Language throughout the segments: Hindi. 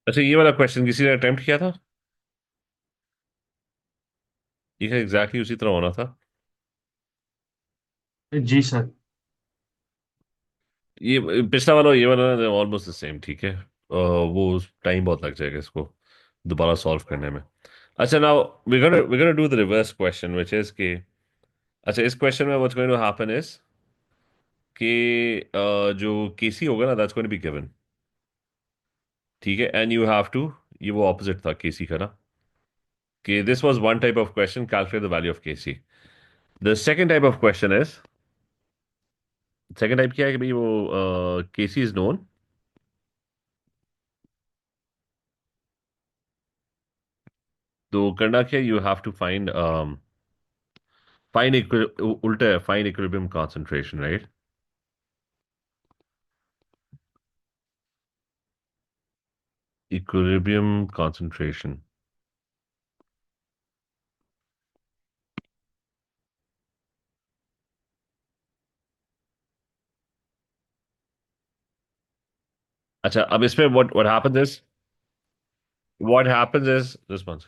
अच्छा, ये वाला क्वेश्चन किसी ने अटेम्प्ट किया था? ये एग्जैक्टली उसी तरह होना था। जी सर। ये पिछला वाला और ये वाला ऑलमोस्ट द सेम, ठीक है। वो टाइम बहुत लग जाएगा इसको दोबारा सॉल्व करने में। अच्छा, now we gonna do the reverse question which is कि अच्छा, इस क्वेश्चन में what's going to happen is कि जो केसी होगा ना, that's going to be given. ठीक है, एंड यू हैव टू, ये वो ऑपोजिट था केसी का ना, कि this was one type of question, calculate the value of KC. The second type of question is, second type क्या है कि भाई वो केसी इज नोन। तो करना क्या, you have to find find उल्टा है, find equilibrium concentration, right? Equilibrium concentration. अच्छा, अब इसमें व्हाट हैपेंस इज रिस्पॉन्स।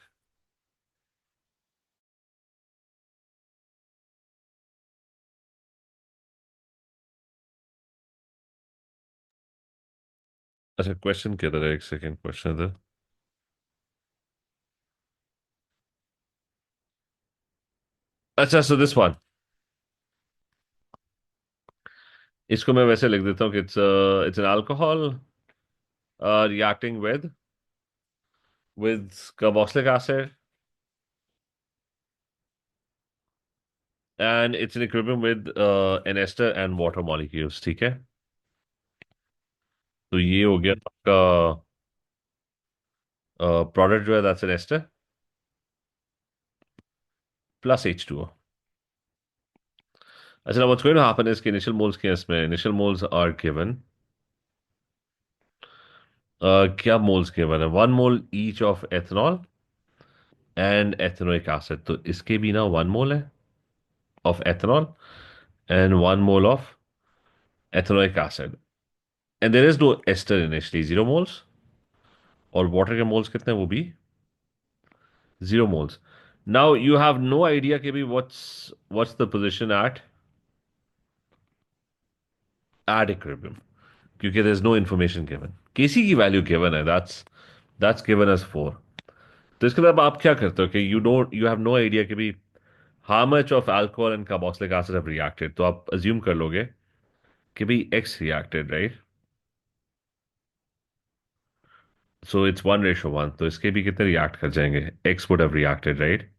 अच्छा, क्वेश्चन क्या था, एक सेकंड, क्वेश्चन था। अच्छा, सो दिस वन, इसको मैं वैसे लिख देता हूँ कि it's an alcohol reacting with carboxylic acid, and it's in equilibrium with an ester and water molecules, ठीक है। तो ये हो गया आपका प्रोडक्ट जो है, that's an ester plus H2O। अच्छा, now what's going to happen is कि initial moles क्या है इसमें, initial moles are given, क्या moles given है, 1 mole each of ethanol and ethanoic acid। तो इसके भी ना 1 mole है of ethanol and 1 mole of ethanoic acid, and there is no ester initially, 0 moles। और वाटर के मोल्स कितने हैं, वो भी 0 moles। Now you have no idea कि भी what's the position at equilibrium, क्योंकि there is no information given. KC की वैल्यू गिवन है, दैट्स गिवन एज 4। तो इसके बाद आप क्या करते हो कि यू हैव नो आइडिया कि भी how much of alcohol and carboxylic acid have reacted. तो आप अज्यूम कर लोगे कि भाई x reacted, right? So it's 1:1, तो इसके भी कितने रिएक्ट कर जाएंगे, x would have reacted, right?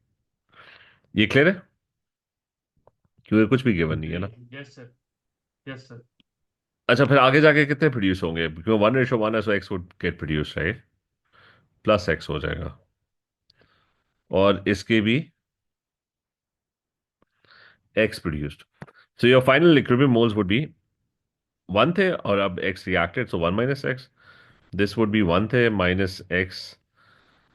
ये क्लियर है, क्योंकि कुछ भी गिवन नहीं है जी। ना। Yes sir. Yes sir. अच्छा, फिर आगे जाके कितने प्रोड्यूस होंगे, क्योंकि 1:1 है, so X would get produce, right? Plus X हो जाएगा, और इसके भी X produced. So your final equilibrium moles would be 1 थे, और अब X reacted, so 1 - x। This would be 1 थे माइनस एक्स,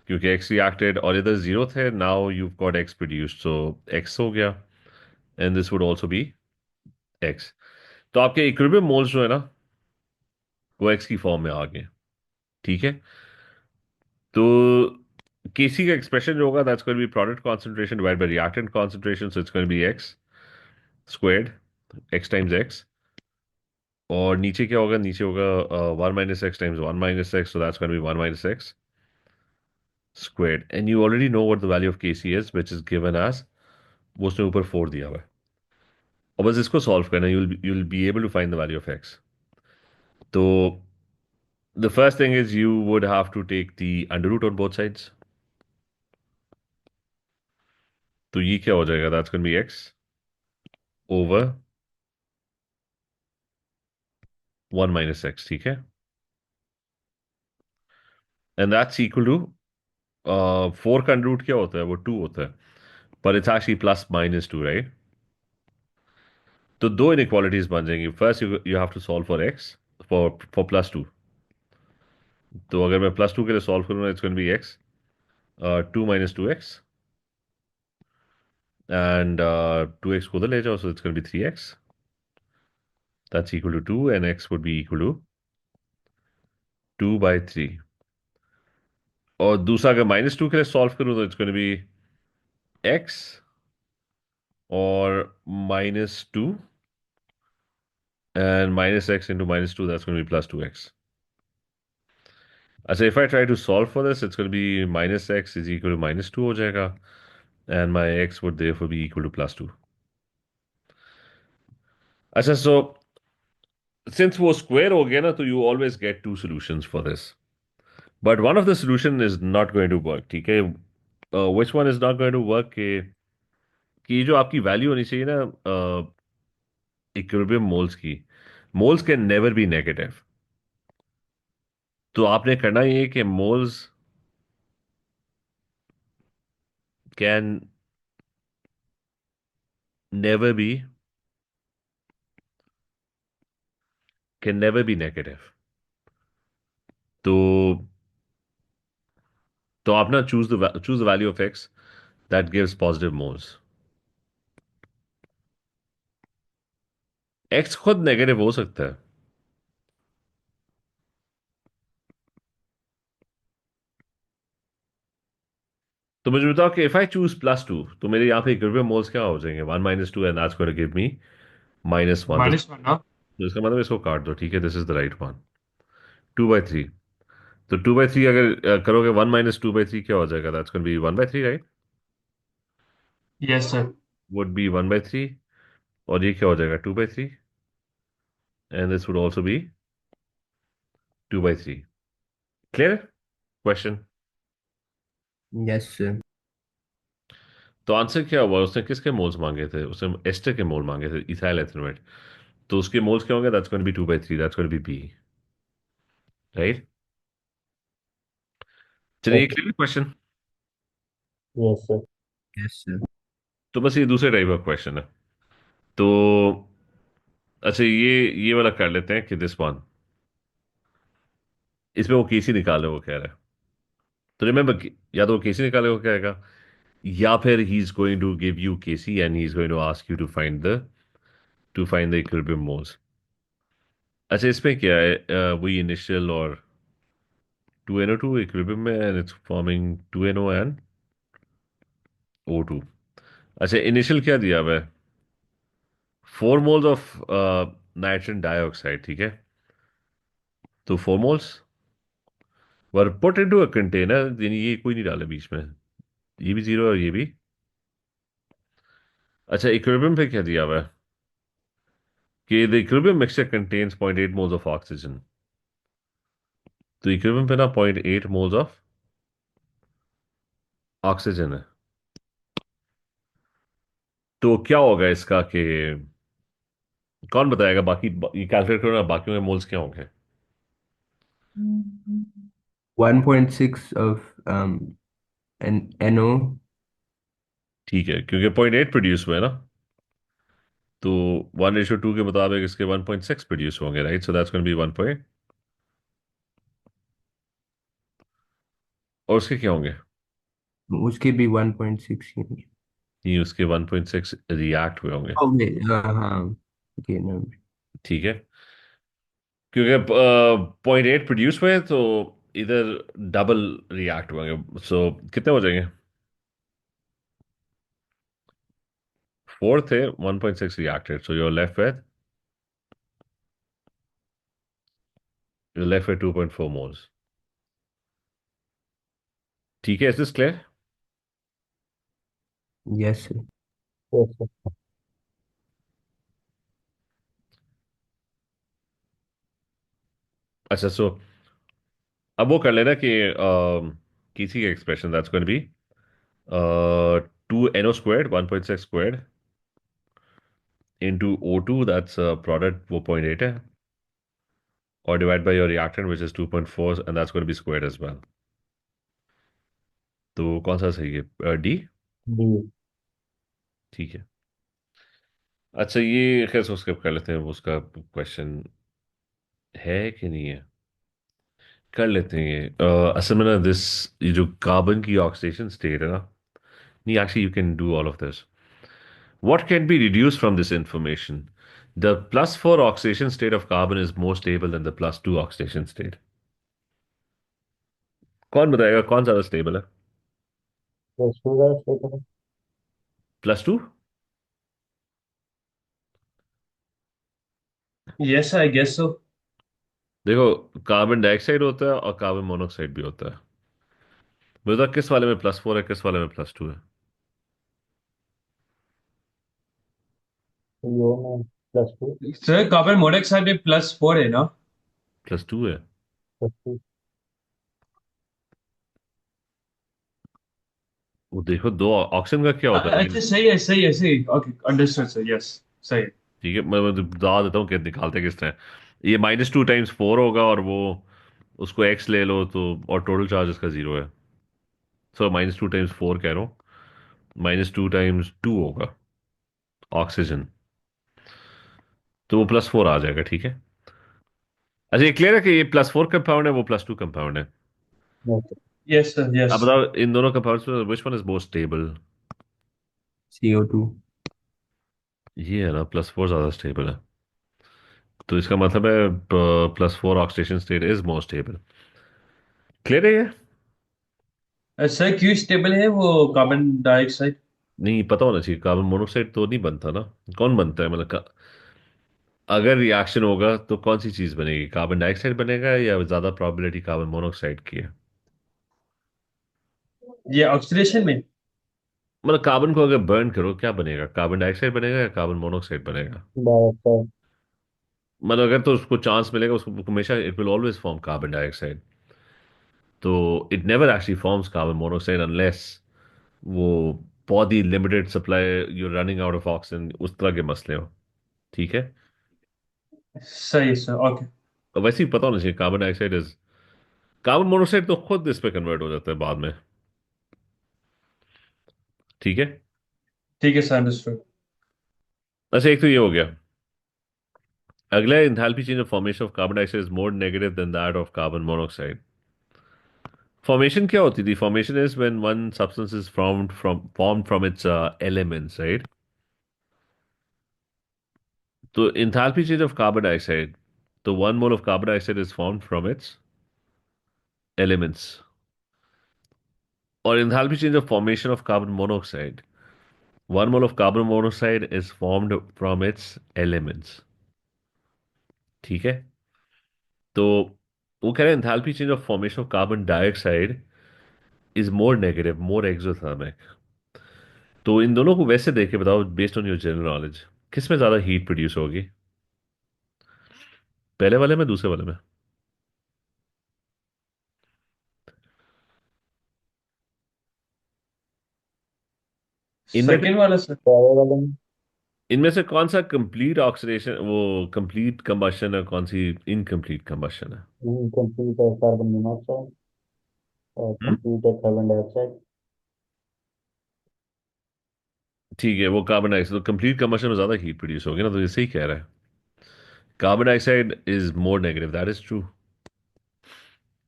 क्योंकि एक्स रिएक्टेड, और इधर 0 थे, now you got X produced, so X हो गया, and this would also be X. तो आपके इक्विलिब्रियम मोल्स जो है ना, वो एक्स की फॉर्म में आ गए, ठीक है। तो केसी का एक्सप्रेशन जो होगा, that's going to be product concentration divide by reactant concentration, so it's going to be X squared, X times X. और नीचे क्या होगा, नीचे होगा 1 - x times 1 - x, so that's going to be 1 - x squared, and you already know what the value of Kc is which is given as, वो उसने ऊपर 4 दिया हुआ है। और बस इसको सॉल्व करना, you will be able to find the value of X. तो the first thing is you would have to take the under root on both sides. तो ये क्या हो जाएगा, that's going to be X over 1 - x, ठीक है। एंड दैट्स इक्वल टू 4 का अंडर रूट क्या होता है, वो 2 होता है, पर इट्स एक्चुअली +-2, राइट? तो दो इनइक्वालिटीज बन जाएंगी। First, you have to solve for X, for +2। तो अगर मैं +2 के लिए सॉल्व करूंगा, it's going be X 2 - 2x, and 2x को उधर ले जाओ, so it's going be 3x, that's equal to 2, and x would be equal to 2/3। और दूसरा अगर -2 के लिए सॉल्व करूँ तो इट्स गोइंग बी एक्स और -2 and -x into -2, that's going to be +2x. अच्छा, if I try to solve for this, it's going to be -x is equal to -2 हो जाएगा, and my x would therefore be equal to +2. अच्छा, so since वो square हो गया ना, तो you always get two solutions for this. But one of the solution is not going to work, ठीक है? Which one is not going to work? कि जो आपकी वैल्यू होनी चाहिए ना equilibrium moles can never be negative. तो आपने करना ये कि moles can never be negative. तो आप ना choose the value of x that gives positive moles. X खुद नेगेटिव हो सकता है। तो मुझे बताओ कि इफ आई चूज +2 तो मेरे यहाँ पे इक्विलिब्रियम मोल्स क्या हो जाएंगे? 1 - 2 and that's going to give me -1। तो -1 ना। इसका मतलब इसको काट दो, ठीक है? This is the right one. 2/3। तो 2/3 अगर करोगे, 1 - 2/3 क्या हो जाएगा? That's going B 1/3, right? Yes sir. Would be 1/3। और ये क्या हो जाएगा? 2/3। And this would also B 2/3। Clear question? Yes sir. तो आंसर क्या हुआ? उसने किसके मोल्स मांगे थे? उसने एस्टर के मोल मांगे थे, इथाइल एथेनोएट। तो उसके मोल्स क्या होंगे? That's going be 2/3, that's going be B, right? चलिए, okay. Clear question? Yes sir. Yes sir. तो बस ये दूसरे टाइप का क्वेश्चन है। तो अच्छा, ये वाला कर लेते हैं कि दिस वन, इसमें वो केसी निकाले वो कह रहा है। तो रिमेंबर, या तो वो केसी निकाले वो कहेगा, या फिर he is going to give you Kc and he is going to ask you to find the equilibrium moles. अच्छा, इसमें क्या है? वही इनिशियल और 2NO2 इक्विलिब्रियम में, and it's forming 2NO and O2। अच्छा, इनिशियल क्या दिया हुआ है? 4 मोल्स ऑफ नाइट्रोजन डाइऑक्साइड, ठीक है? तो 4 moles were put into a container, यानी ये कोई नहीं डाले बीच में, ये भी जीरो और ये भी। अच्छा, इक्विलिब्रियम पे क्या दिया हुआ है कि the equilibrium mixture contains 0.8 moles of oxygen. तो इक्विलिब्रियम पे ना 0.8 मोल्स ऑफ ऑक्सीजन है। तो क्या होगा इसका कि कौन बताएगा? बाकी ये कैलकुलेट करो ना, बाकी में मोल्स क्या होंगे? 1.6 ऑफ एन NO। ठीक है, क्योंकि 0.8 प्रोड्यूस हुए ना, तो 1:2 के मुताबिक इसके 1.6 प्रोड्यूस होंगे, right? So that's going B 1 point, और उसके क्या होंगे? उसके भी 1.6 ही। ये उसके 1.6 रिएक्ट हुए होंगे, ओके। हाँ हाँ। ओके ना। ठीक है? क्योंकि 0.8 प्रोड्यूस हुए तो इधर डबल रिएक्ट हुए होंगे। सो कितने हो जाएंगे? 4 थे, 1.6 reacted, so you're left with 2.4 moles। ठीक है, is this clear? Yes sir. Yes sir. अच्छा, सो अब वो कर लेना कि किसी का expression that's going B 2NO² 1.6² into O2, that's product वो 0.8 है, और divide by your reactant which is 2.4, and that's going be squared as well. तो कौन सा सही है? डी। बी। ठीक है। अच्छा, ये खैर उसको स्किप कर लेते हैं, उसका क्वेश्चन है कि नहीं है? कर लेते हैं ये। असल में ना ये जो कार्बन की ऑक्सीडेशन स्टेट है ना, नहीं, actually you can do all of this. What can be deduced from this information? The +4 oxidation state of carbon is more stable than the +2 oxidation state. कौन बताएगा कौन ज्यादा स्टेबल है? प्लस टू का स्टेबल है। +2? Yes, I guess so. देखो, कार्बन डाइऑक्साइड होता है और कार्बन मोनोऑक्साइड भी होता है। मुझे तो किस वाले में +4 है, किस वाले में +2 है? तो ये में प्लस 2। सर कार्बन मोनोऑक्साइड में +4 है ना? +2 है। प्लस 2। वो देखो, दो ऑक्सीजन का क्या होता है अच्छा, लेकिन। सही है, ओके, अंडरस्टूड सर, यस, सही है। ठीक है, मैं तो बता देता हूँ कि निकालते किस तरह। ये -2 × 4 होगा, और वो उसको x ले लो तो, और टोटल चार्ज इसका 0 है। सो -2 × 4 कह रहा हूँ, -2 × 2 होगा ऑक्सीजन। तो वो +4 आ जाएगा, ठीक है। अच्छा, ये क्लियर है कि ये +4 कंपाउंड है, वो +2 कंपाउंड है। यस सर, अब यस। बताओ, इन दोनों कंपाउंड्स में which one is more stable? CO2। ये है ना, +4 ज्यादा स्टेबल है। तो इसका मतलब है +4 oxidation state is more stable. Clear है ये? सर क्यों स्टेबल है वो कार्बन डाइऑक्साइड? नहीं, पता होना चाहिए। कार्बन मोनोऑक्साइड तो नहीं बनता ना। कौन बनता है, मतलब अगर रिएक्शन होगा तो कौन सी चीज बनेगी? कार्बन डाइऑक्साइड बनेगा, या ज्यादा प्रोबेबिलिटी कार्बन मोनोऑक्साइड की है? ये ऑक्सीडेशन में। मतलब कार्बन को अगर बर्न करो, क्या बनेगा? कार्बन डाइऑक्साइड बनेगा या कार्बन मोनोऑक्साइड बनेगा? डाइऑक्साइड। मतलब अगर तो उसको चांस मिलेगा, उसको हमेशा it will always form carbon dioxide. तो it never actually forms carbon monoxide unless वो बहुत ही limited supply, you running out of oxygen, उस तरह के मसले हो। ठीक है। सही है सर, ओके। तो वैसे ही पता होना चाहिए, carbon dioxide is, carbon monoxide तो खुद इस पे कन्वर्ट हो जाता है बाद में। ठीक है। ठीक है सर, अंडरस्टूड। अच्छा, एक तो ये हो गया। अगला, enthalpy change of formation of carbon dioxide is more negative than that of carbon monoxide. Formation क्या होती थी? Formation is when one substance is formed from its elements, right? तो enthalpy change of carbon dioxide, तो 1 mole of carbon dioxide is formed from its elements. और enthalpy change of formation of carbon monoxide, 1 mole of carbon monoxide is formed from its elements. ठीक है। तो वो कह रहे हैं enthalpy change of formation of carbon dioxide is more negative, more exothermic. तो इन दोनों को वैसे देख के बताओ, based on your general knowledge, किस में ज्यादा हीट प्रोड्यूस होगी? पहले वाले में, दूसरे वाले में? इनमें से सेकेंड वाला सर। पहले वाले में इनमें से कौन सा कंप्लीट ऑक्सीडेशन, वो कंप्लीट कंबशन है, कौन सी इनकम्प्लीट कंबशन है? कंप्लीट है कार्बन मोनोऑक्साइड और हम्म? कंप्लीट है कार्बन डाइऑक्साइड। ठीक है, वो कार्बन डाइऑक्साइड, तो कंप्लीट कंबशन में ज्यादा हीट प्रोड्यूस होगी ना, तो ये सही कह रहा है। Carbon dioxide is more negative, that is true.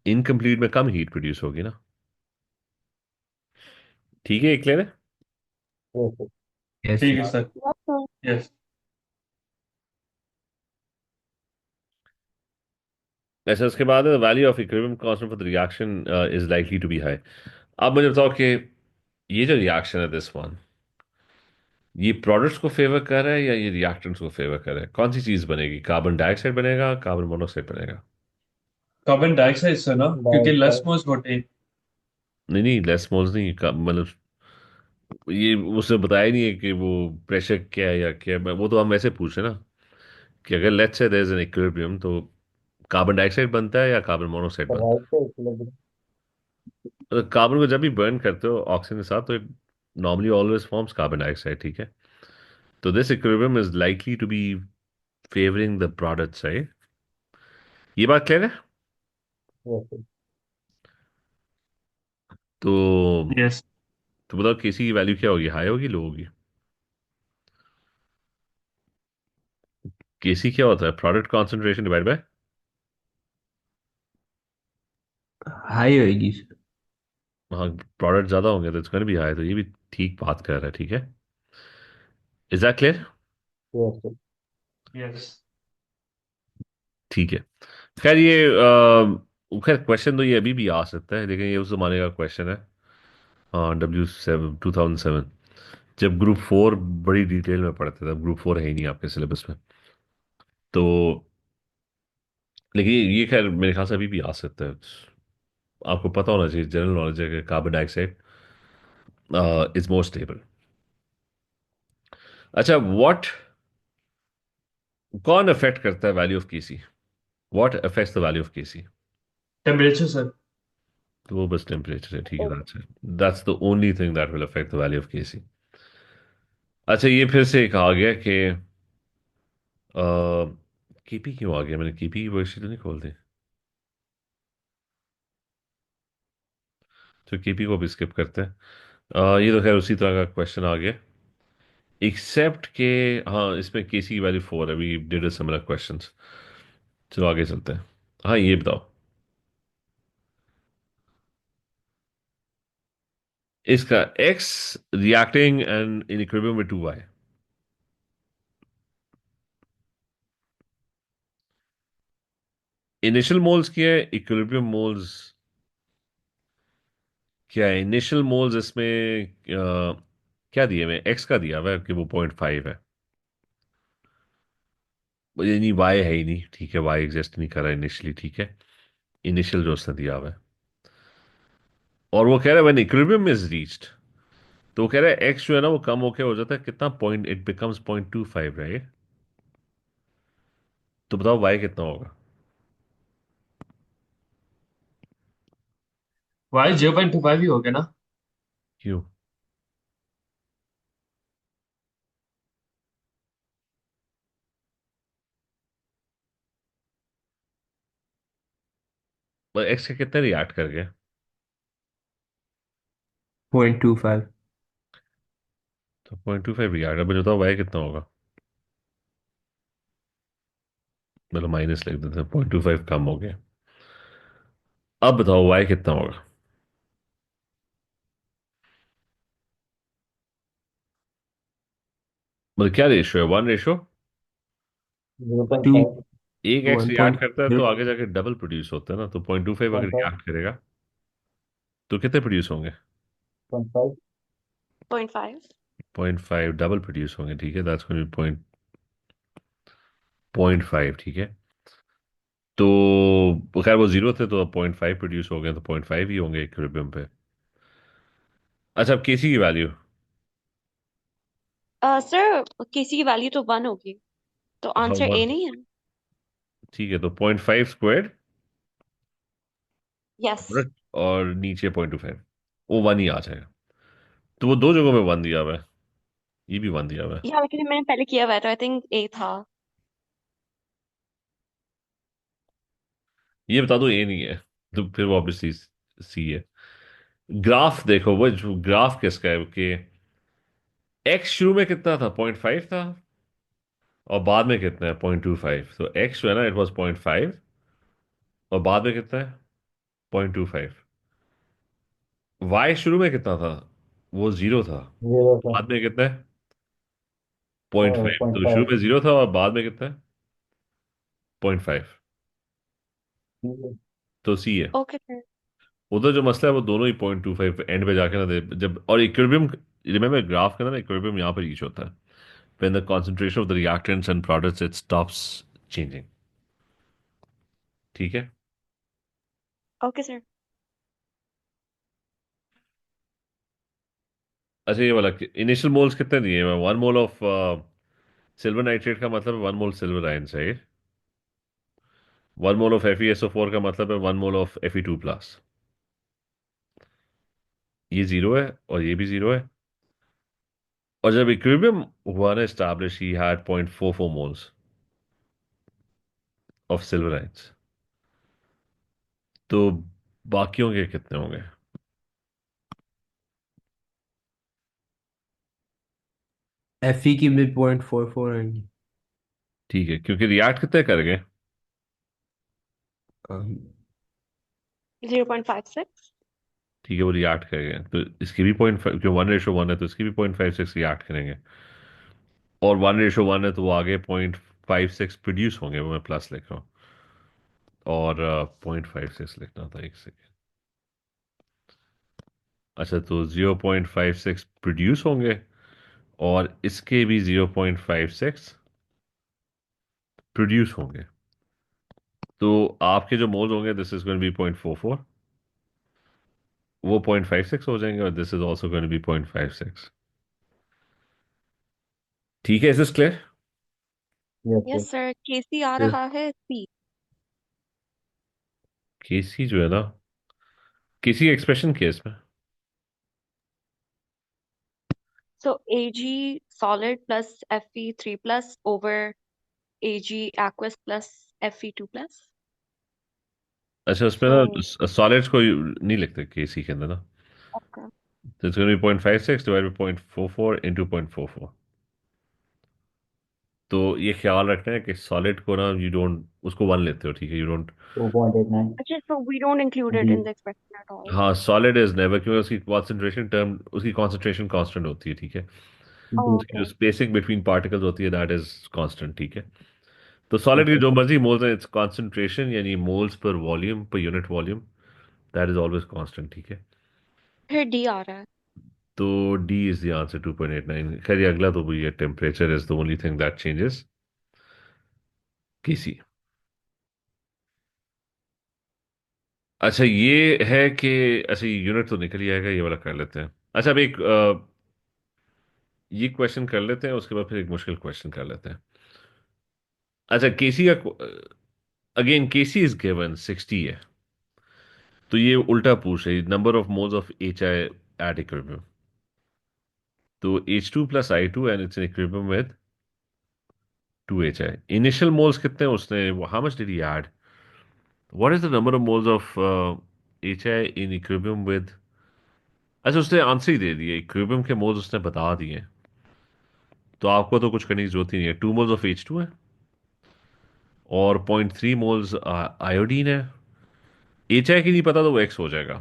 Incomplete में कम हीट प्रोड्यूस होगी ना। ठीक है, क्लियर है? यस। यस। ठीक है सर, यस। ऐसा, उसके बाद value of equilibrium constant for the reaction is likely to be high. अब मुझे बताओ कि ये जो रिएक्शन है, दिस वन, ये प्रोडक्ट्स को फेवर कर रहा है या ये रिएक्टेंट्स को फेवर कर रहा है? कौन सी चीज बनेगी? कार्बन डाइऑक्साइड बनेगा, कार्बन मोनोऑक्साइड बनेगा? कार्बन डाइऑक्साइड सर ना, क्योंकि लेस डाइऑक्साइड। मोल्स होते हैं। नहीं नहीं, लेस मोल्स नहीं, मतलब ये उसने बताया ही नहीं है कि वो प्रेशर क्या है या क्या है। वो तो हम वैसे पूछ रहे हैं ना, कि अगर let's say there is an equilibrium, तो कार्बन डाइऑक्साइड बनता है या कार्बन मोनोऑक्साइड बनता राइट है इक्विलिब्रियम। है? तो कार्बन को जब भी बर्न करते हो ऑक्सीजन के साथ, तो it normally always forms carbon dioxide, ठीक है। तो this equilibrium is likely to be favouring the product side. ये बात क्लियर है? यस। तो यस। तो बताओ, केसी की वैल्यू क्या होगी? हाई होगी, लो होगी? केसी क्या होता है? Product concentration divide bye. High होएगी सर। हाँ, प्रोडक्ट ज्यादा होंगे तो इट्स गोना बी हाई, तो ये भी ठीक बात कर रहा है, ठीक है। Is that clear? Yes. Yes. ठीक है। खैर, ये खैर क्वेश्चन तो ये अभी भी आ सकता है, लेकिन ये उस जमाने का क्वेश्चन है। हाँ, W7 2007, जब ग्रुप फोर बड़ी डिटेल में पढ़ते थे। अब ग्रुप फोर है ही नहीं आपके सिलेबस में। तो लेकिन ये खैर मेरे ख्याल से अभी भी आ सकता है। आपको पता होना चाहिए, जनरल नॉलेज है कि carbon dioxide is more stable. अच्छा, व्हाट कौन अफेक्ट करता है value of KC? What affects the value of KC? Temperature sir. तो वो बस टेम्परेचर है, ठीक है। That's the only thing that will affect the value of KC. अच्छा, ये फिर से कहा गया कि केपी क्यों आ गया? मैंने केपी की वर्कशीट तो नहीं खोलती। तो केपी को भी स्किप करते हैं। ये तो खैर उसी तरह का क्वेश्चन आ गया, एक्सेप्ट के हाँ, इसमें केसी की वैल्यू फोर है। We did a similar questions. चलो आगे चलते हैं। हाँ, ये बताओ, इसका x reacting and in equilibrium with two y, initial moles क्या है, इक्विलिब्रियम मोल्स क्या है? इनिशियल मोल्स इसमें क्या दिया? मैं एक्स का दिया हुआ है कि वो 0.5 है। ये नहीं, वाई है ही नहीं, ठीक है, वाई एग्जिस्ट नहीं कर रहा इनिशियली, ठीक है। इनिशियल जो उसने दिया हुआ है, और वो कह रहा है व्हेन इक्विलिब्रियम इज रीच्ड, तो वो कह रहा है एक्स जो है ना वो कम होके हो जाता है कितना, पॉइंट, इट बिकम्स 0.25, राइट? तो बताओ वाई कितना होगा? वाई 0.25 ही हो गया ना। क्यों? एक्स के कितने रिएक्ट कर गए? 0.25। तो 0.25 रिएक्ट। अब बताओ वाई कितना होगा? मतलब माइनस लिख देते हैं, 0.25 कम हो गया। अब बताओ वाई कितना होगा? मतलब क्या रेशियो है, 1:? 2 0.5। एक एक्स रिएक्ट करता है 1.0। तो आगे जाके डबल प्रोड्यूस होता है ना। तो 0.25 अगर 0.5। रिएक्ट करेगा तो कितने प्रोड्यूस होंगे? 0.5। 0.5। 0.5 डबल प्रोड्यूस होंगे, ठीक है। दैट्स गोइंग टू बी 0.5, ठीक है। तो खैर वो जीरो थे, तो अब 0.5 प्रोड्यूस हो गए, तो 0.5 ही होंगे इक्विलिब्रियम पे। अच्छा, अब केसी की वैल्यू। सर किसी की वैल्यू तो 1 होगी, तो हाँ, आंसर ए 1, नहीं है? ठीक है। तो 0.5 स्क्वायर्ड यस। और नीचे 0.25, वो 1 ही आ जाएगा। तो वो दो जगहों पे 1 दिया हुआ है, ये भी 1 दिया हुआ है। या लेकिन मैंने पहले किया हुआ है तो आई थिंक ए था। ये बता दो ए नहीं है, तो फिर वो ऑब्वियसली सी है। ग्राफ देखो, वो जो ग्राफ किसका है कि एक्स शुरू में कितना था, 0.5 था, और बाद में कितना है, 0.25। तो एक्स जो है ना, इट वॉज 0.5, और बाद में कितना है, 0.25। वाई शुरू में कितना था, वो जीरो था, 0 था। बाद में कितना है, 0.5। पॉइंट तो शुरू फाइव में जीरो था और बाद में कितना है, 0.5। तो सी है। Okay sir. उधर जो मसला है वो दोनों ही 0.25 एंड पे जाके ना दे, जब और इक्विलिब्रियम, रिमेंबर ग्राफ के अंदर ना इक्विलिब्रियम यहाँ पर रीच होता है when the concentration of the reactants and products it stops changing, ठीक है। Okay sir. अच्छा, ये वाला इनिशियल मोल्स कितने दिए हैं? 1 मोल ऑफ सिल्वर नाइट्रेट का मतलब है 1 मोल सिल्वर आयन, सही। 1 मोल ऑफ FeSO4 का मतलब है 1 मोल ऑफ Fe2+। ये जीरो है और ये भी जीरो है। और जब इक्विलिब्रियम हुआ ना establish, he had 0.44 moles of silver ions. तो बाकियों के कितने होंगे? Fe की भी 0.44 आएंगी। ठीक है, क्योंकि रिएक्ट कितने कर गए? अम, 0.56। ठीक है, वो रिएक्ट करेंगे तो इसकी भी 0.5, क्यों 1:1 है तो इसकी भी 0.56 रिएक्ट करेंगे। और 1:1 है तो वो आगे 0.56 प्रोड्यूस होंगे, वो मैं प्लस लिख रहा हूँ। और 0.56 लिखना था, एक सेकेंड। अच्छा, तो 0.56 प्रोड्यूस होंगे और इसके भी 0.56 प्रोड्यूस होंगे। तो आपके जो मोल्स होंगे, दिस इज गोइंग बी 0.44, वो 0.56 हो जाएंगे, और this is also going be 0.56। ठीक है, is this clear? Yes yes yes. Sir, KC आ रहा है सी। केसी जो है ना, केसी एक्सप्रेशन केस में, so AG solid plus Fe3 plus over AG aqueous plus Fe2 plus. अच्छा उसमें सो ना सॉलिड्स को नहीं लिखते केसी के अंदर ना, ओके। तो it's going be 0.56 divide by 0.44 into 0.44। तो ये ख्याल रखना है कि सॉलिड को ना यू डोंट उसको वन लेते हो, ठीक है, यू डोंट। 2.89 अच्छा, so we don't include it D. In the expression at all. हाँ, सॉलिड इज नेवर, क्योंकि उसकी कॉन्सेंट्रेशन कांस्टेंट होती है, ठीक है। D okay. उसकी जो स्पेसिंग बिटवीन पार्टिकल्स होती है, दैट इज कांस्टेंट, ठीक है। तो सॉलिड के ओके। जो मर्जी मोल्स हैं, इट्स कॉन्सेंट्रेशन यानी moles per volume per unit volume, that is always constant, ठीक है। फिर डी आ रहा है। तो डी इज द आंसर, 2.89। खैर ये अगला तो वही है, temperature is the only thing that changes KC. अच्छा ये है कि, अच्छा यूनिट तो निकल ही आएगा, ये वाला कर लेते हैं। अच्छा अब एक ये क्वेश्चन कर लेते हैं, उसके बाद फिर एक मुश्किल क्वेश्चन कर लेते हैं। अच्छा केसी का, अगेन केसी इज गिवन 60 है, तो ये उल्टा पूछ रही, number of moles of H I at equilibrium. तो H2 plus I2 and it's in equilibrium with 2 HI। Initial moles कितने हैं उसने, how much did he add, what is the number of moles of HI in equilibrium with. अच्छा उसने आंसर ही दे दिए, इक्विलिब्रियम के मोल्स उसने बता दिए, तो आपको तो कुछ करने की जरूरत ही नहीं है। 2 मोल्स ऑफ H2 है और 0.3 मोल्स आयोडीन है। HI की नहीं पता तो वो X हो जाएगा।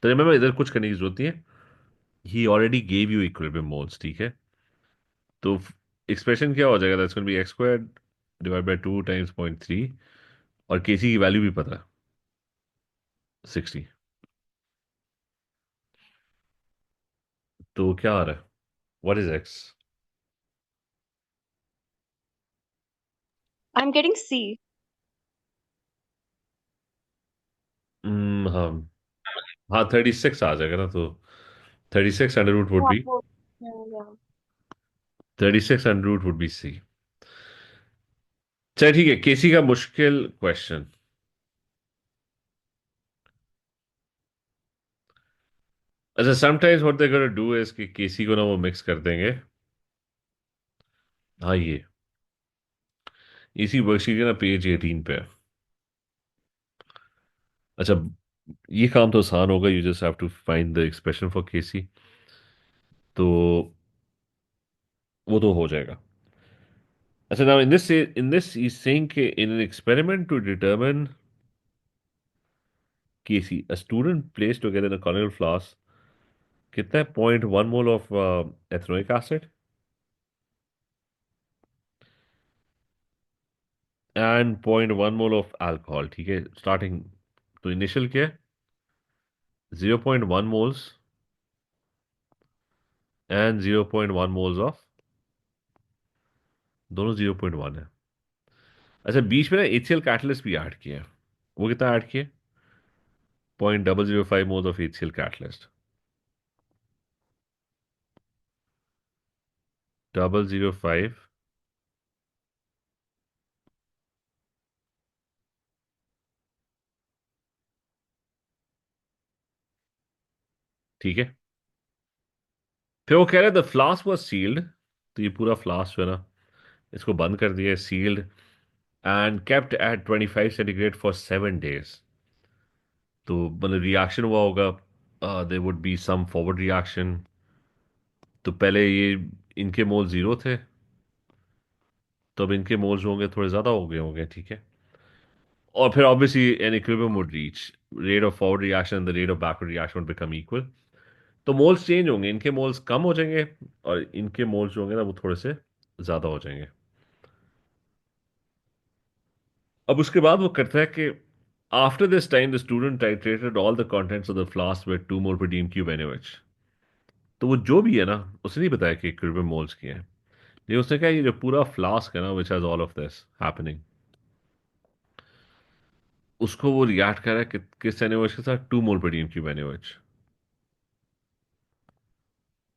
तो रिमेंबर इधर कुछ करने की जरूरत नहीं है, he already gave you equilibrium moles, ठीक है। तो एक्सप्रेशन क्या हो जाएगा, that's going be X squared divide by 2 times 0.3, और केसी की वैल्यू भी पता है, 60। तो क्या आ रहा है, what is X? I am getting C. हाँ हाँ, 36 आ जाएगा ना, तो 36 अंडर रूट वुड वो बी, आपको या 36 under root would be C. चलिए ठीक है, केसी का मुश्किल क्वेश्चन। अच्छा sometimes what they gonna do is कि केसी को ना वो मिक्स कर देंगे। हाँ ये इसी वर्कशीट के ना पेज 18 पे है। अच्छा ये काम तो आसान होगा, you just have to find the expression for KC, तो वो तो हो जाएगा। अच्छा now in this he's saying कि in an experiment to determine Kc, a student placed together in a conical flask कितना है, 0.1 mole of ethanoic acid and 0.1 mole of alcohol, ठीक है स्टार्टिंग। तो इनिशियल क्या है, 0.1 moles एंड 0.1 moles ऑफ, दोनों 0.1 है। अच्छा बीच में ना HCl कैटलिस्ट भी ऐड किया है, वो कितना ऐड किया, 0.005 moles ऑफ HCl कैटलिस्ट, 005। ठीक है, फिर वो कह रहे द फ्लास्क वाज सील्ड, तो ये पूरा फ्लास्क जो है ना, इसको बंद कर दिया, sealed and kept at 25 centigrade for 7 days। तो मतलब रिएक्शन हुआ होगा, there would be some forward reaction. तो पहले ये इनके मोल जीरो थे, तो अब इनके मोल्स होंगे थोड़े ज्यादा हो गए होंगे, ठीक है। और फिर obviously an equilibrium would reach, rate of forward reaction the rate of backward reaction would become equal. तो मोल्स चेंज होंगे, इनके मोल्स कम हो जाएंगे और इनके मोल्स जो होंगे ना वो थोड़े से ज्यादा हो जाएंगे। अब उसके बाद वो करता है कि after this time the student titrated all the contents of the flask with 2 mole per dm cube NaOH। तो वो जो भी है ना, उसने नहीं बताया कि इक्विलिब्रियम मोल्स की है। ये उसने कहा ये जो पूरा फ्लास्क है ना which has all of this happening, उसको वो रिएक्ट कर रहा है किस NaOH के साथ, 2 मोल per dm cube NaOH।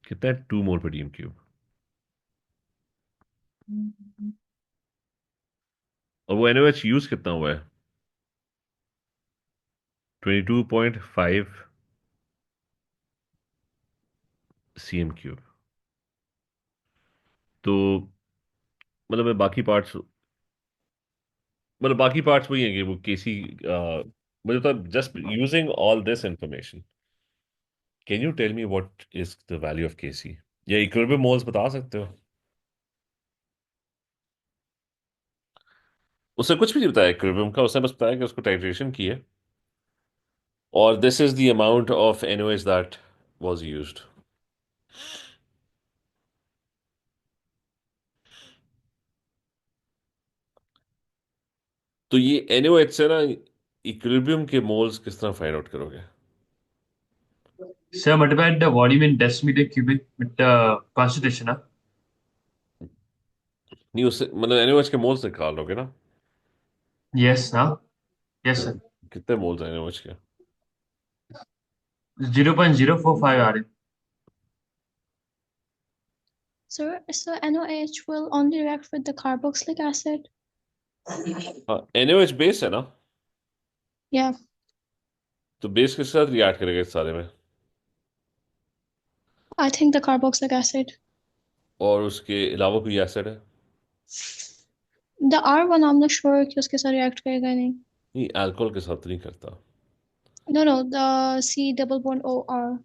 कितना है 2 मोल per dm cube? और वो NaOH यूज कितना हुआ है? 22.5 cm3। तो मतलब मैं बाकी पार्ट्स, मतलब बाकी पार्ट्स वही हैं कि वो केसी, मुझे तो just using all this information, can you tell me what is the value of KC, या इक्विलिब्रियम मोल्स बता सकते हो? उसने कुछ भी नहीं बताया इक्विलिब्रियम का, उसने बस बताया कि उसको टाइट्रेशन की है और this is the amount of NaOH that was used. तो ये NaOH से ना इक्विलिब्रियम के मोल्स किस तरह फाइंड आउट करोगे? Sir, multiply the volume in decimeter cubic with the concentration, huh? नहीं, उससे मतलब NaOH के मोल्स निकाल लोगे ना? Yes, huh? Yes, sir. कितने मोल्स हैं NaOH के? 0.045 RM. So NaOH will only react with the carboxylic acid. हाँ, NaOH बेस है ना, Yeah, तो बेस के साथ रिएक्ट करेगा इस सारे में, I think the carboxylic acid. और उसके अलावा कोई एसिड है? The R one I'm not sure कि उसके साथ react करेगा या नहीं. नहीं, अल्कोहल के साथ तो नहीं करता, No, the C double bond O R.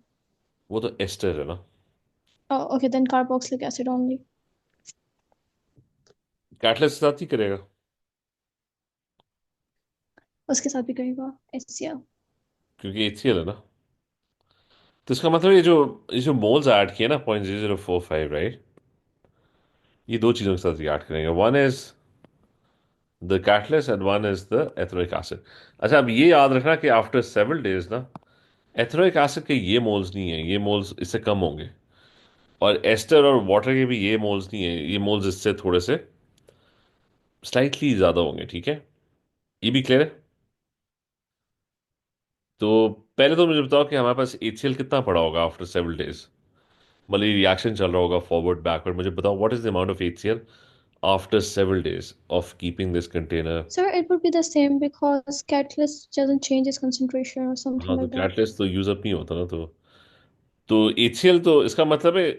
वो तो एस्टर है ना। Oh, okay, then carboxylic acid only. Catalyst के साथ ही करेगा, उसके साथ भी करेगा HCl. क्योंकि HCl है ना। तो इसका मतलब ये जो मोल्स ऐड किए ना 0.0045, राइट, ये दो चीज़ों के साथ रिएक्ट करेंगे, one is the catalyst and one is the ethanoic acid. अच्छा, अब ये याद रखना कि आफ्टर सेवरल डेज ना एथेनोइक एसिड के ये मोल्स नहीं है, ये मोल्स इससे कम होंगे, और एस्टर और वाटर के भी ये मोल्स नहीं है, ये मोल्स इससे थोड़े से स्लाइटली ज़्यादा होंगे, ठीक है? ये भी क्लियर है? तो पहले तो मुझे बताओ कि हमारे पास HCl कितना पड़ा होगा आफ्टर सेवरल डेज, मतलब रिएक्शन चल रहा होगा फॉरवर्ड बैकवर्ड, मुझे बताओ what is the amount of HCl after several days of keeping this container. So it would be the same because catalyst doesn't change its concentration or something हाँ, तो like that. कैटलिस्ट तो यूज अप नहीं होता ना, तो HCl तो इसका मतलब है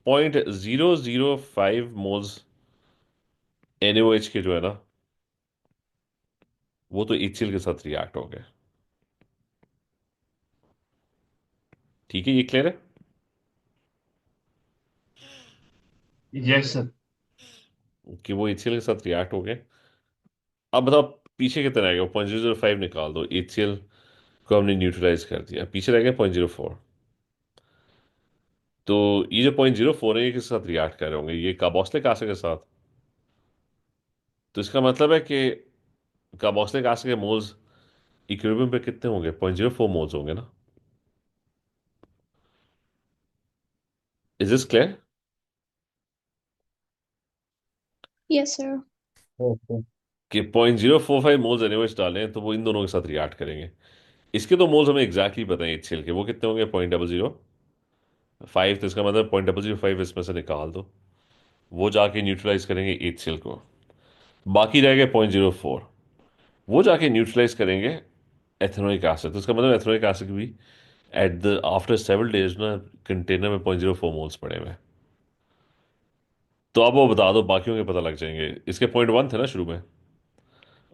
0.005 मोल्स NaOH के जो है ना, वो तो HCl के साथ रिएक्ट हो गए, ठीक है? ये क्लियर है? Yes, sir. कि वो HCl के साथ रिएक्ट हो गए। अब बताओ पीछे कितना रह गया, 0.005 निकाल दो, HCl को हमने न्यूट्रलाइज कर दिया, पीछे रह गया 0.04। तो ये जो 0.04 है ये किसके साथ रिएक्ट कर रहे होंगे, ये कार्बोक्सिलिक एसिड के साथ। तो इसका मतलब है कि कार्बोक्सिलिक एसिड के मोल्स इक्विलिब्रियम पे कितने होंगे, 0.04 मोल्स होंगे ना। Is this clear? Yes, sir. Okay. कि 0.045 मोल्स NaOH डालें तो वो इन दोनों के साथ रिएक्ट करेंगे। इसके तो मोल्स हमें एग्जैक्टली पता है HCl के, वो कितने होंगे, 0.005। तो इसका मतलब 0.005 इसमें से निकाल दो, वो जाके न्यूट्रलाइज करेंगे HCl को, बाकी रह गए 0.04, वो जाके न्यूट्रलाइज करेंगे एथेनोइक एसिड। तो इसका मतलब एथेनोइक एसिड भी at the after several days ना कंटेनर में 0.04 मोल्स पड़े हुए हैं। तो अब वो बता दो, बाकियों के पता लग जाएंगे। इसके 0.1 थे ना शुरू में,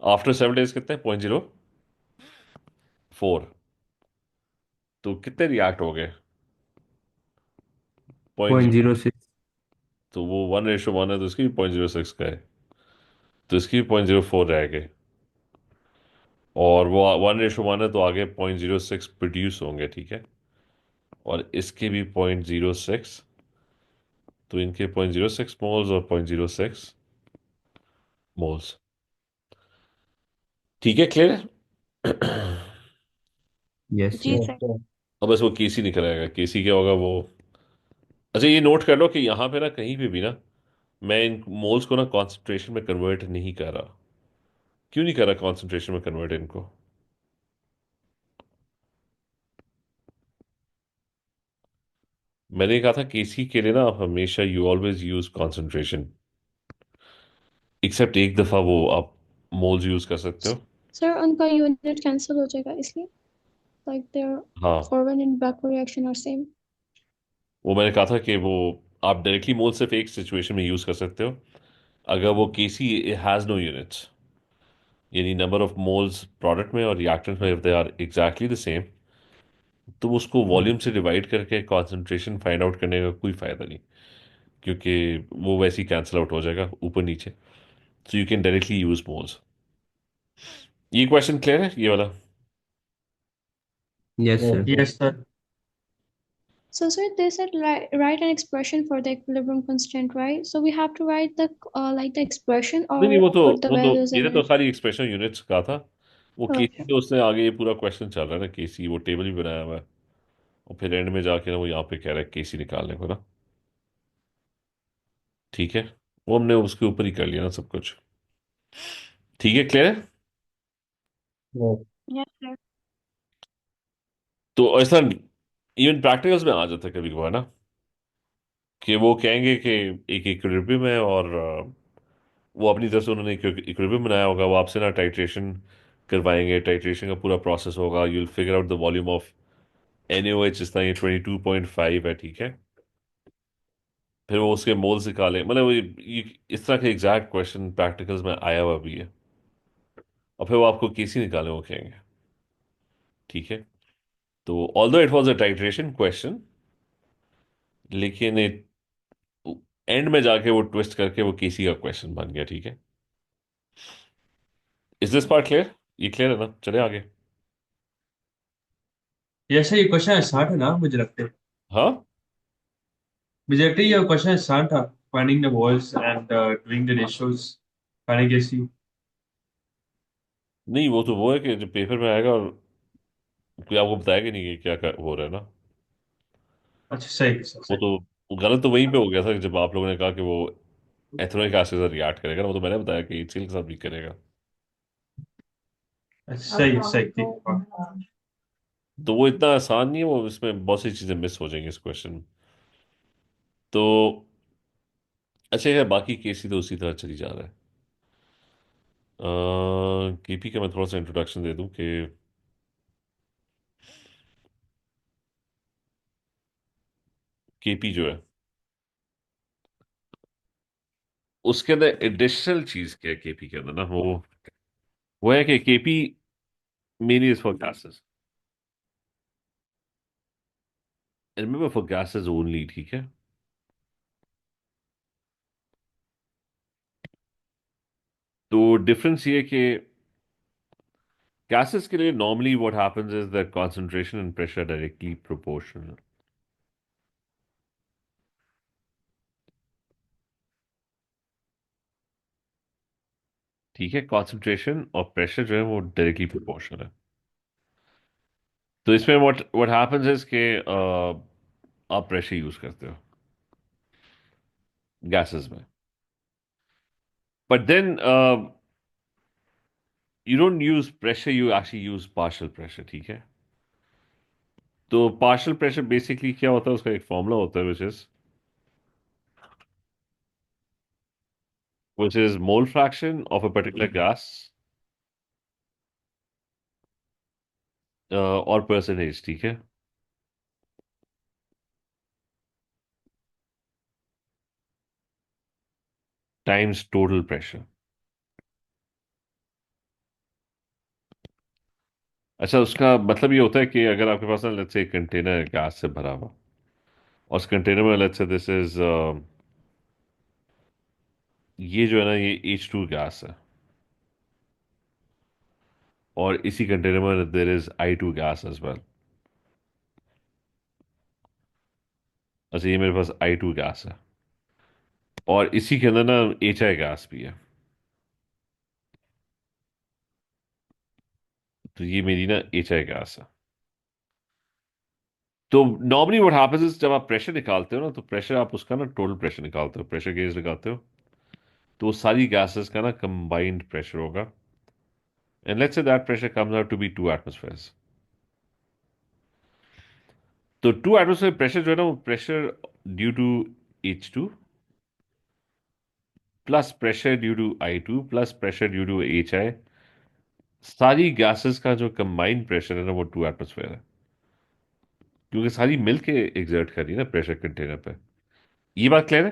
आफ्टर 7 डेज कितने, 0.04, तो कितने रिएक्ट हो गए, point point zero zero six तो वो 1:1 है, तो इसकी भी 0.06 का है, तो इसकी भी 0.04 रह गए, और वो 1:1 है तो आगे 0.06 प्रोड्यूस होंगे, ठीक है? और इसके भी 0.06, तो इनके 0.06 मोल्स और 0.06 मोल्स। ठीक है, क्लियर है? Yes, जी sir. yes, sir. sir. अब बस वो केसी निकल आएगा, केसी क्या होगा वो। अच्छा, ये नोट कर लो कि यहाँ पे ना कहीं पे भी ना मैं इन मोल्स को ना कॉन्सेंट्रेशन में कन्वर्ट नहीं कर रहा। क्यों नहीं कर रहा कॉन्सेंट्रेशन में कन्वर्ट इनको? मैंने कहा था केसी के लिए ना आप हमेशा you always use concentration, except एक दफा वो आप मोल्स यूज कर सकते हो। सर उनका यूनिट कैंसिल हो जाएगा इसलिए, like their हाँ, forward and backward reaction are same. वो मैंने कहा था कि वो आप डायरेक्टली मोल सिर्फ एक सिचुएशन में यूज कर सकते हो, अगर वो केसी हैज नो यूनिट्स, यानी नंबर ऑफ मोल्स प्रोडक्ट में और रिएक्टेंट में if they are exactly the same, तो उसको वॉल्यूम से डिवाइड करके कंसंट्रेशन फाइंड आउट करने का कोई फायदा नहीं, क्योंकि वो वैसे ही कैंसिल आउट हो जाएगा ऊपर नीचे। So you can directly use moles. ये क्वेश्चन क्लियर है ये वाला? Yes, Yes, sir. sir. Yes, sir. So sir, they said write an expression for the equilibrium constant, right? So we have to write the like the expression नहीं नहीं, or put the वो तो values in मैंने तो it. खाली एक्सप्रेशन यूनिट्स कहा था। वो केसी Okay. तो उसने आगे ये पूरा क्वेश्चन चल रहा है ना, केसी वो टेबल भी बनाया हुआ है, और फिर एंड में जाके ना वो यहाँ पे कह रहा है केसी निकालने को ना। ठीक है, वो हमने उसके ऊपर ही कर लिया ना सब कुछ। ठीक है, क्लियर है? Yes, yes sir. तो ऐसा इवन प्रैक्टिकल्स में आ जाता है कभी कभार ना, कि वो कहेंगे कि एक इक्विलिब्रियम है और वो अपनी तरफ से उन्होंने इक्विलिब्रियम बनाया होगा, वो आपसे ना टाइट्रेशन करवाएंगे, टाइट्रेशन का पूरा प्रोसेस होगा, you will figure out the volume of NaOH, जिस तरह ये 22.5 है, ठीक है। फिर वो उसके मोल्स निकाले, मतलब इस तरह के एग्जैक्ट क्वेश्चन प्रैक्टिकल्स में आया हुआ भी है, और फिर वो आपको केसी निकाले वो कहेंगे। ठीक है, तो although it was a titration question, लेकिन एंड में जाके वो ट्विस्ट करके वो केसी का क्वेश्चन बन गया। ठीक है, इज दिस पार्ट क्लियर? ये क्लियर है ना? चले आगे। Yes, sir, ये क्वेश्चन आसान है ना, मुझे लगता है। हाँ, मुझे लगता है ये क्वेश्चन आसान था, finding the walls and doing the ratios, finding AC। नहीं वो है कि जब पेपर में आएगा और कोई आपको बताएगा नहीं कि क्या हो रहा है ना। अच्छा, सही सही वो सही। तो वो गलत तो वहीं पे हो गया था, जब आप लोगों ने कहा कि वो एथेनोइक एसिड से रिएक्ट करेगा ना, वो तो मैंने बताया कि HCl के साथ भी करेगा। अच्छा, सही सही, ठीक। हाँ। तो वो इतना आसान नहीं है, वो इसमें बहुत सी चीजें मिस हो जाएंगी इस क्वेश्चन में। तो अच्छा है, बाकी केसी तो उसी तरह चली जा रहा है। केपी का मैं थोड़ा सा इंट्रोडक्शन दे दूं कि केपी जो है उसके अंदर एडिशनल चीज क्या है केपी के अंदर ना, वो है कि KP mainly is for gases, remember for gases only. ठीक है, तो डिफरेंस ये है कि गैसेस के लिए normally what happens is the concentration and pressure directly proportional. ठीक है, कंसंट्रेशन और प्रेशर जो है वो डायरेक्टली प्रोपोर्शनल है। तो इसमें व्हाट हैपेंस इज कि आप प्रेशर यूज करते हो गैसेस में, but then you don't use pressure, you actually use partial pressure. ठीक है, तो पार्शियल प्रेशर बेसिकली क्या होता है, उसका एक फॉर्मूला होता है which is mole fraction of a particular gas और परसेंटेज। ठीक है, टाइम्स टोटल प्रेशर। अच्छा, उसका मतलब ये होता है कि अगर आपके पास ना लेट्स से एक कंटेनर है गैस से भरा हुआ, और उस कंटेनर में लेट्स से दिस इज ये जो है ना ये H2 गैस है, और इसी कंटेनर में there is I2 gas as well. अच्छा, ये मेरे पास I2 गैस है, और इसी के अंदर ना HI गैस भी है। तो ये मेरी ना एच आई गैस है। तो नॉर्मली व्हाट हैपेंस इज जब आप प्रेशर निकालते हो ना, तो प्रेशर आप उसका ना टोटल प्रेशर निकालते हो, प्रेशर गेज लगाते हो, तो वो सारी गैसेस का ना कंबाइंड प्रेशर होगा, and let's say that pressure comes out to be 2 atmospheres. तो 2 एटमॉस्फेयर प्रेशर जो है ना, वो pressure due to H2 plus pressure due to I2 plus pressure due to HI, सारी गैसेस का जो कंबाइंड प्रेशर है ना, वो 2 एटमॉस्फेयर है, क्योंकि सारी मिलके एग्जर्ट कर रही है ना प्रेशर कंटेनर पे। ये बात क्लियर है?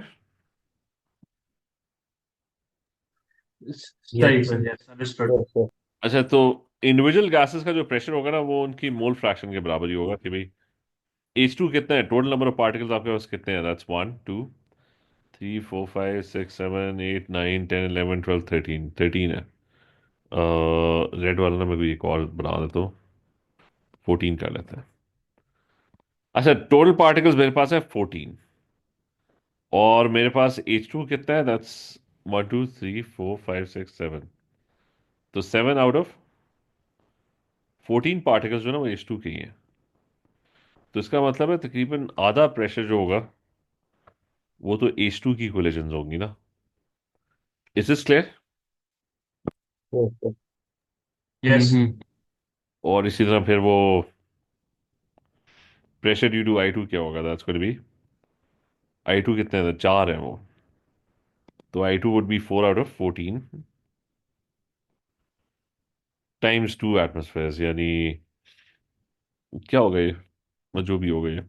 Yes, सही sir. Sir, yes understood. Yes, yes. अच्छा, तो इंडिविजुअल गैसेस का जो प्रेशर होगा ना, वो उनकी मोल फ्रैक्शन के बराबर ही होगा कि भाई H2 कितना है, टोटल नंबर ऑफ पार्टिकल्स आपके पास कितने हैं, दैट्स 1 2 3 4 5 6 7 8 9 10 11 12 13 13 है। रेड वाला ना मैं कोई एक और बना देता हूँ, 14 कर लेते हैं। अच्छा, टोटल पार्टिकल्स मेरे पास है 14, और मेरे पास H2 कितना है, दैट्स 1 2 3 4 5 6 7, तो 7 आउट ऑफ 14 पार्टिकल्स जो है ना, वो H2 के ही हैं। तो इसका मतलब है तकरीबन आधा प्रेशर जो होगा वो तो H2 की कोलिजन्स होंगी ना। Is this clear? Yes, yes. Yes Mm-hmm. और इसी तरह फिर वो प्रेशर ड्यू टू I2 क्या होगा, that's going to B, I2 कितने हैं, 4 है वो, तो I2 would be 4 out of 14 times 2 atmosphere, यानी क्या हो गया ये, जो भी हो गया ये।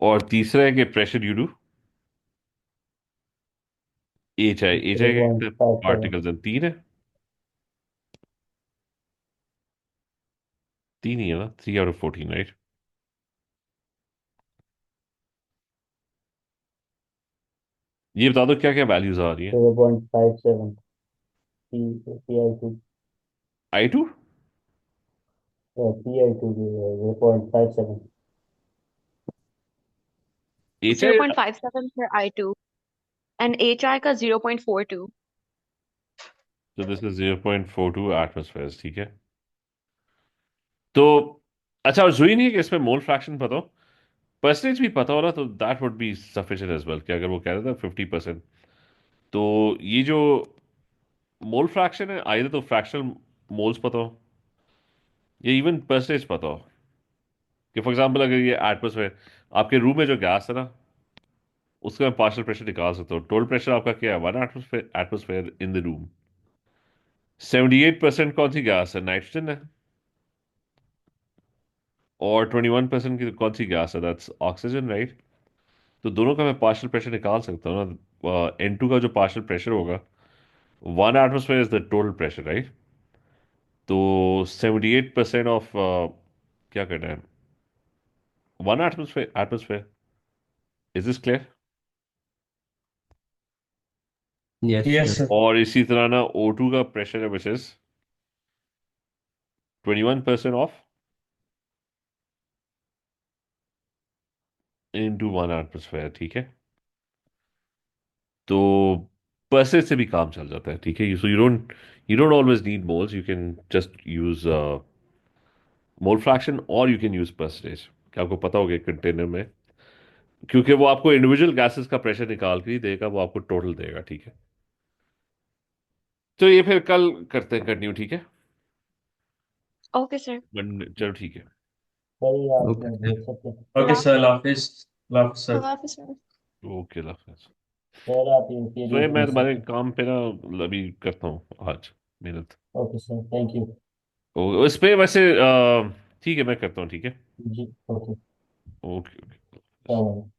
और तीसरा है कि pressure due to H I के कितने 0.57. पार्टिकल्स हैं, 3 है, 3 ही है ना, 3 आउट ऑफ 14, राइट? ये बता दो क्या क्या वैल्यूज आ रही है। 0.57. PI2. I2, PI2 0.57. H I, 0.57 for I2 and HI का 0.42. तो दिस इज 0.42 एटमॉस्फेयर, ठीक है। तो अच्छा, और जरूरी नहीं है कि इसमें मोल फ्रैक्शन पता हो, परसेंटेज भी पता हो ना, तो that would be sufficient as well, कि अगर वो कह रहे थे 50%, तो ये जो मोल फ्रैक्शन है, आइदर तो फ्रैक्शनल मोल्स पता हो या इवन परसेंटेज पता हो, कि फॉर एग्जांपल अगर ये एटमॉस्फेयर, आपके रूम में जो गैस है ना, उसका मैं पार्शियल प्रेशर निकाल सकता हूँ। टोटल प्रेशर आपका क्या है, 1 एटमॉस्फेयर इन द रूम। 78% कौन सी गैस है, नाइट्रोजन है, और 21% की कौन सी गैस है, दैट्स ऑक्सीजन, राइट? तो दोनों का मैं पार्शियल प्रेशर निकाल सकता हूँ ना। N2 का जो पार्शियल प्रेशर होगा, 1 atmosphere is the total pressure, right? तो 78% ऑफ क्या करना है, 1 atmosphere. Is this clear? Yes, yes sir. Sir. और इसी तरह ना O2 का प्रेशर है, which is 21% of into 1 atmosphere, ठीक है। तो परसेंट से भी काम चल जाता है, ठीक है। So you don't always need moles, you can just use mole fraction, और यू कैन यूज परसेंटेज, क्या आपको पता होगा कंटेनर में, क्योंकि वो आपको इंडिविजुअल गैसेस का प्रेशर निकाल के ही देगा, वो आपको टोटल देगा, ठीक है। तो ये फिर कल करते हैं कंटिन्यू, ठीक है। Okay, sir. चलो ठीक है। सही आप Okay, sir. भेज सकते हैं। ओके सर, अल्लाह हाफिज। अल्लाह हाफिज sir. Allah Hafiz, sir. Okay, लफ्ज़। सर आप तो ये इंटीरियर मैं भेज तुम्हारे सकते हैं। काम पे ना अभी करता हूँ आज मेहनत। Okay sir, thank you. इस पे वैसे ठीक है, मैं करता हूँ, ठीक है। जी, ओके। Okay, okay. सलाम।